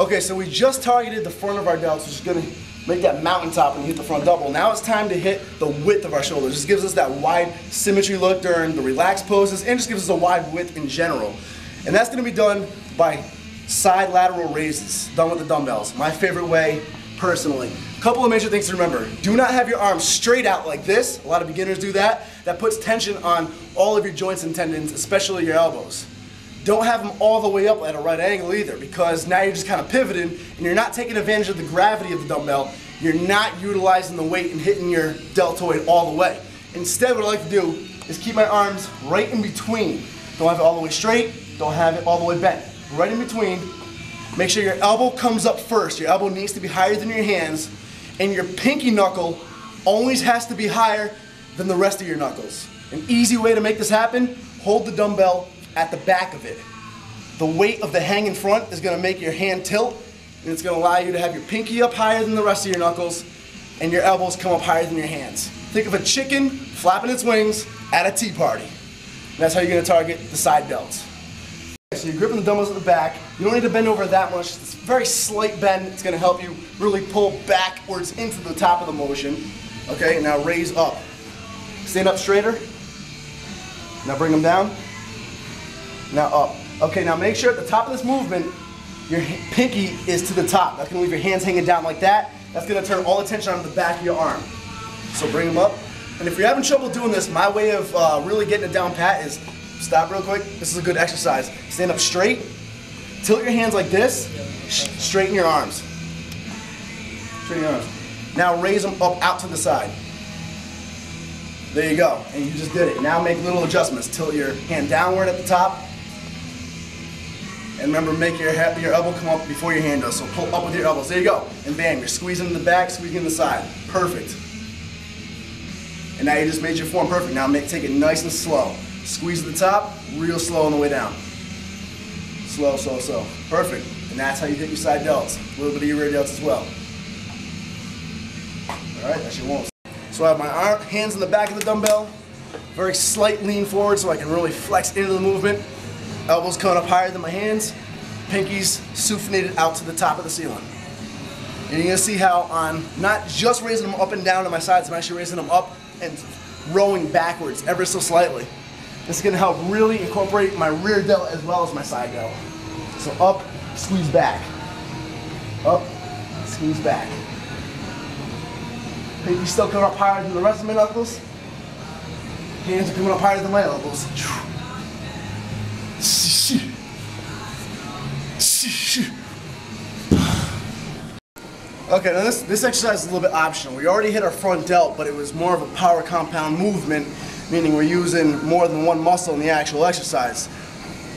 Okay, so we just targeted the front of our delts, which is gonna make that mountaintop when you hit the front double. Now it's time to hit the width of our shoulders. This gives us that wide symmetry look during the relaxed poses and just gives us a wide width in general. And that's gonna be done by side lateral raises, done with the dumbbells. My favorite way, personally. Couple of major things to remember. Do not have your arms straight out like this. A lot of beginners do that. That puts tension on all of your joints and tendons, especially your elbows. Don't have them all the way up at a right angle either, because now you're just kind of pivoting and you're not taking advantage of the gravity of the dumbbell. You're not utilizing the weight and hitting your deltoid all the way. Instead, what I like to do is keep my arms right in between. Don't have it all the way straight, don't have it all the way bent. Right in between. Make sure your elbow comes up first. Your elbow needs to be higher than your hands, and your pinky knuckle always has to be higher than the rest of your knuckles. An easy way to make this happen, hold the dumbbell at the back of it. The weight of the hang in front is going to make your hand tilt, and it's going to allow you to have your pinky up higher than the rest of your knuckles, and your elbows come up higher than your hands. Think of a chicken flapping its wings at a tea party. And that's how you're going to target the side delts. So you're gripping the dumbbells at the back. You don't need to bend over that much. It's a very slight bend. It's going to help you really pull backwards into the top of the motion. Okay, now raise up. Stand up straighter. Now bring them down. Now up. Okay, now make sure at the top of this movement, your pinky is to the top. That's going to leave your hands hanging down like that. That's going to turn all the tension onto the back of your arm. So bring them up. And if you're having trouble doing this, my way of really getting it down pat is stop real quick. This is a good exercise. Stand up straight. Tilt your hands like this. Straighten your arms. Straighten your arms. Now raise them up out to the side. There you go. And you just did it. Now make little adjustments. Tilt your hand downward at the top. And remember, make your elbow come up before your hand does. So pull up with your elbows. There you go. And bam, you're squeezing in the back, squeezing in the side. Perfect. And now you just made your form perfect. Now take it nice and slow. Squeeze at the top, real slow on the way down. Slow, slow, slow. Perfect. And that's how you hit your side delts. A little bit of your rear delts as well. Alright, that's your one. So I have my hands in the back of the dumbbell. Very slight lean forward so I can really flex into the movement. Elbows coming up higher than my hands. Pinkies supinated out to the top of the ceiling. And you're going to see how I'm not just raising them up and down to my sides, I'm actually raising them up and rowing backwards ever so slightly. This is going to help really incorporate my rear delt as well as my side delt. So up, squeeze back. Up, squeeze back. Pinkies still coming up higher than the rest of my knuckles. Hands are coming up higher than my elbows. Okay, now this exercise is a little bit optional. We already hit our front delt, but it was more of a power compound movement, meaning we're using more than one muscle in the actual exercise.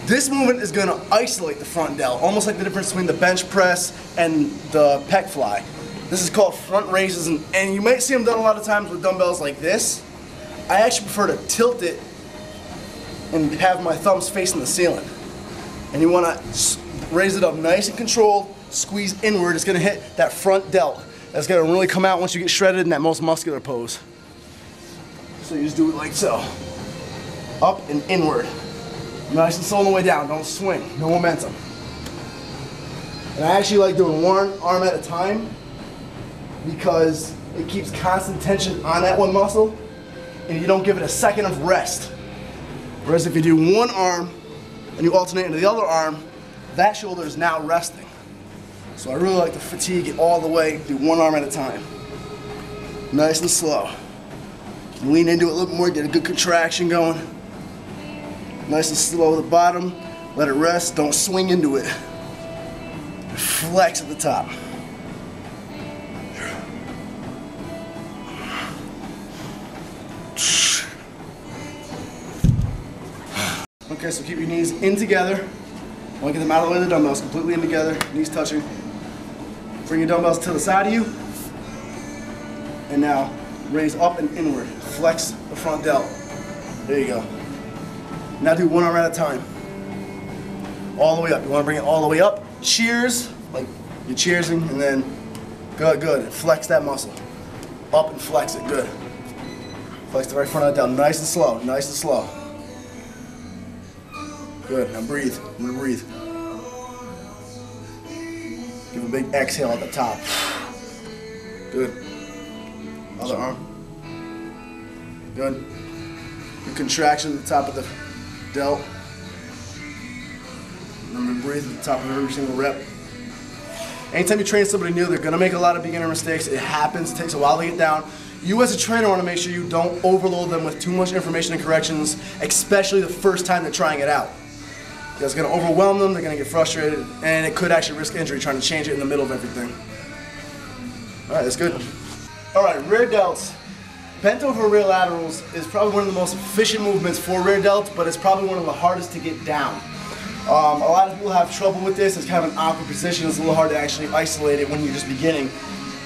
This movement is going to isolate the front delt, almost like the difference between the bench press and the pec fly. This is called front raises, and you might see them done a lot of times with dumbbells like this. I actually prefer to tilt it and have my thumbs facing the ceiling. And you want to raise it up nice and controlled, squeeze inward. It's going to hit that front delt. That's going to really come out once you get shredded in that most muscular pose. So you just do it like so. Up and inward. Nice and slow on the way down. Don't swing. No momentum. And I actually like doing one arm at a time because it keeps constant tension on that one muscle and you don't give it a second of rest. Whereas if you do one arm and you alternate into the other arm, that shoulder is now resting. So I really like to fatigue it all the way, do one arm at a time. Nice and slow. You lean into it a little bit more, get a good contraction going. Nice and slow at the bottom, let it rest, don't swing into it. Flex at the top. Okay, so keep your knees in together. Want to get them out of the way of the dumbbells, completely in together, knees touching. Bring your dumbbells to the side of you. And now raise up and inward. Flex the front delt. There you go. Now do one arm at a time. All the way up. You want to bring it all the way up. Cheers, like you're cheersing, and then good, good. Flex that muscle. Up and flex it, good. Flex the right front of the delt, nice and slow, nice and slow. Good, now breathe, I'm gonna breathe. Give a big exhale at the top. Good. Other arm. Good. Good contraction at the top of the delt. Remember to breathe at the top of every single rep. Anytime you train somebody new, they're going to make a lot of beginner mistakes. It happens. It takes a while to get down. You as a trainer want to make sure you don't overload them with too much information and corrections, especially the first time they're trying it out. Because it's going to overwhelm them, they're going to get frustrated, and it could actually risk injury trying to change it in the middle of everything. All right, that's good. All right, rear delts. Bent over rear laterals is probably one of the most efficient movements for rear delts, but it's probably one of the hardest to get down. A lot of people have trouble with this. It's kind of an awkward position. It's a little hard to actually isolate it when you're just beginning.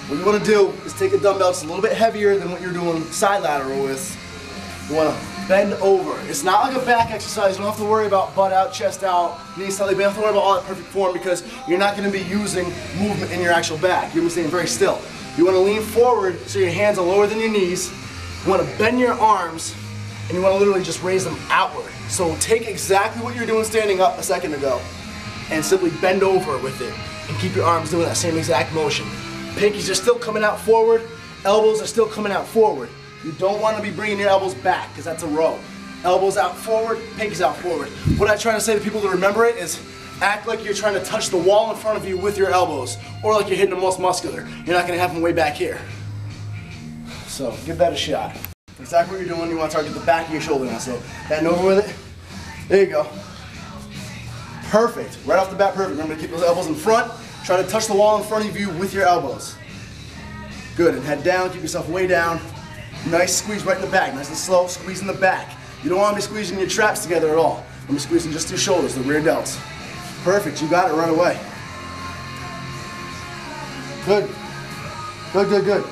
What you want to do is take a dumbbell that's a little bit heavier than what you're doing side lateral with. You want to bend over. It's not like a back exercise. You don't have to worry about butt out, chest out, knees slightly. You don't have to worry about all that perfect form because you're not going to be using movement in your actual back. You're going to be staying very still. You want to lean forward so your hands are lower than your knees. You want to bend your arms and you want to literally just raise them outward. So take exactly what you were doing standing up a second ago and simply bend over with it and keep your arms doing that same exact motion. Pinkies are still coming out forward, elbows are still coming out forward. You don't want to be bringing your elbows back because that's a row. Elbows out forward, pinkies out forward. What I try to say to people to remember it is act like you're trying to touch the wall in front of you with your elbows or like you're hitting the most muscular. You're not going to have them way back here. So give that a shot. Exactly what you're doing, you want to target the back of your shoulder now. So bend over with it. There you go. Perfect. Right off the bat, perfect. Remember to keep those elbows in front. Try to touch the wall in front of you with your elbows. Good. And head down, keep yourself way down. Nice squeeze right in the back. Nice and slow, squeeze in the back. You don't want to be squeezing your traps together at all. I'm be squeezing just your shoulders, the rear delts. Perfect. You got it right away. Good. Good, good, good.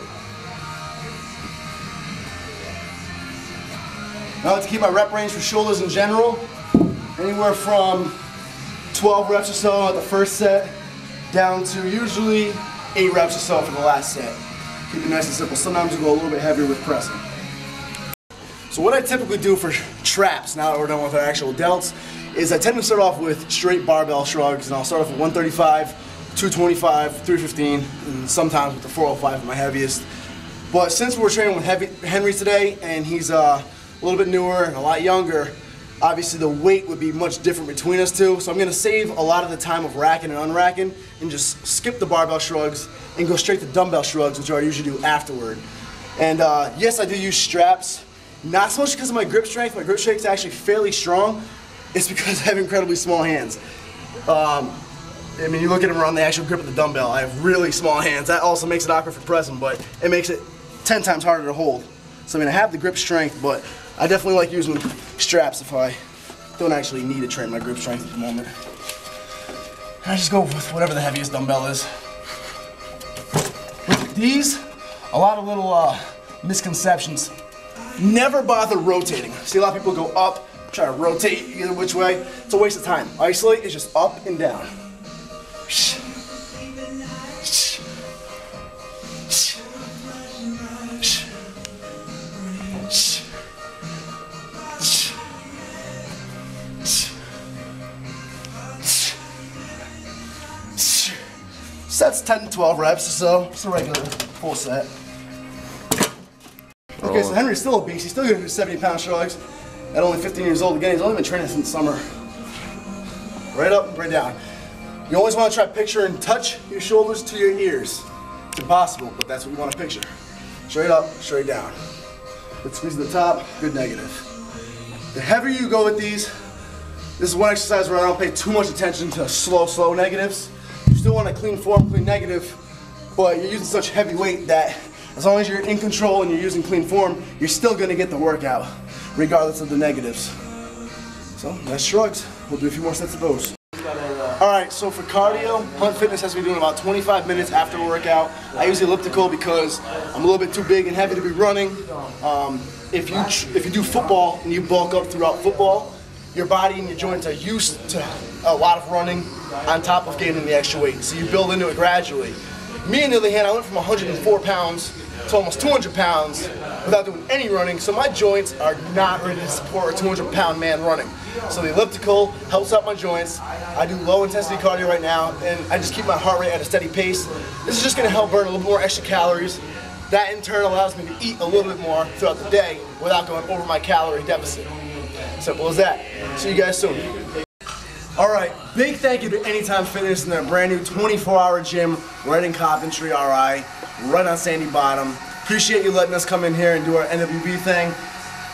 Now let's keep my rep range for shoulders in general. Anywhere from 12 reps or so at the first set down to usually 8 reps or so for the last set. Keep it nice and simple. Sometimes we go a little bit heavier with pressing. So what I typically do for traps, now that we're done with our actual delts, is I tend to start off with straight barbell shrugs, and I'll start off with 135, 225, 315, and sometimes with the 405 at my heaviest. But since we're training with Henry today, and he's a little bit newer and a lot younger, obviously the weight would be much different between us two, so I'm going to save a lot of the time of racking and unracking and just skip the barbell shrugs and go straight to dumbbell shrugs, which I usually do afterward. And yes, I do use straps, not so much because of my grip strength. My grip strength is actually fairly strong. It's because I have incredibly small hands. I mean, you look at them around the actual grip of the dumbbell, I have really small hands. That also makes it awkward for pressing, but it makes it 10 times harder to hold. So I mean, I have the grip strength, but I definitely like using straps if I don't actually need to train my grip strength at the moment. And I just go with whatever the heaviest dumbbell is. With these, a lot of little misconceptions. Never bother rotating. See a lot of people go up, try to rotate either which way. It's a waste of time. Isolate is just up and down. Sets 10 to 12 reps or so. It's a regular full set. Okay, so Henry's still a beast. He's still going to do 70-pound shrugs at only 15 years old. Again, he's only been training since summer. Right up, right down. You always want to try to picture and touch your shoulders to your ears. It's impossible, but that's what you want to picture. Straight up, straight down. Good squeeze at the top, good negative. The heavier you go with these, this is one exercise where I don't pay too much attention to slow negatives. You still want a clean form, clean negative, but you're using such heavy weight that as long as you're in control and you're using clean form, you're still going to get the workout, regardless of the negatives. So that's shrugs. We'll do a few more sets of those. Alright, so for cardio, Hunt Fitness has me doing about 25 minutes after a workout. I use the elliptical because I'm a little bit too big and heavy to be running. If you do football and you bulk up throughout football, your body and your joints are used to a lot of running on top of gaining the extra weight. So you build into it gradually. Me, on the other hand, I went from 104 pounds to almost 200 pounds without doing any running, so my joints are not ready to support a 200-pound man running. So the elliptical helps out my joints. I do low intensity cardio right now, and I just keep my heart rate at a steady pace. This is just gonna help burn a little more extra calories. That in turn allows me to eat a little bit more throughout the day without going over my calorie deficit. Simple as that. See you guys soon. Alright, big thank you to Anytime Fitness and their brand new 24-hour gym right in Coventry, RI, right on Sandy Bottom. Appreciate you letting us come in here and do our NWB thing.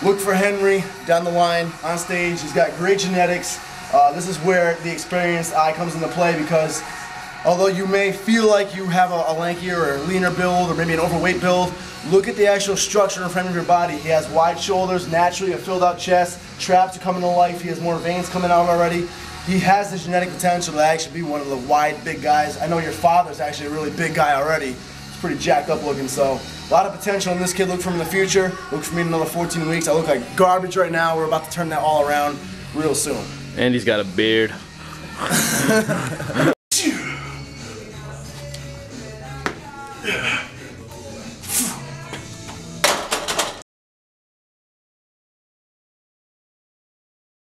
Look for Henry down the line on stage. He's got great genetics. This is where the experienced eye comes into play, because although you may feel like you have a lankier or leaner build or maybe an overweight build, look at the actual structure and frame of your body. He has wide shoulders, naturally a filled out chest, traps are coming to life, he has more veins coming out already. He has the genetic potential to actually be one of the wide, big guys. I know your father's actually a really big guy already. He's pretty jacked up looking, so a lot of potential in this kid. Look for him in the future. Look for me in another 14 weeks. I look like garbage right now. We're about to turn that all around real soon. And he's got a beard. Yeah.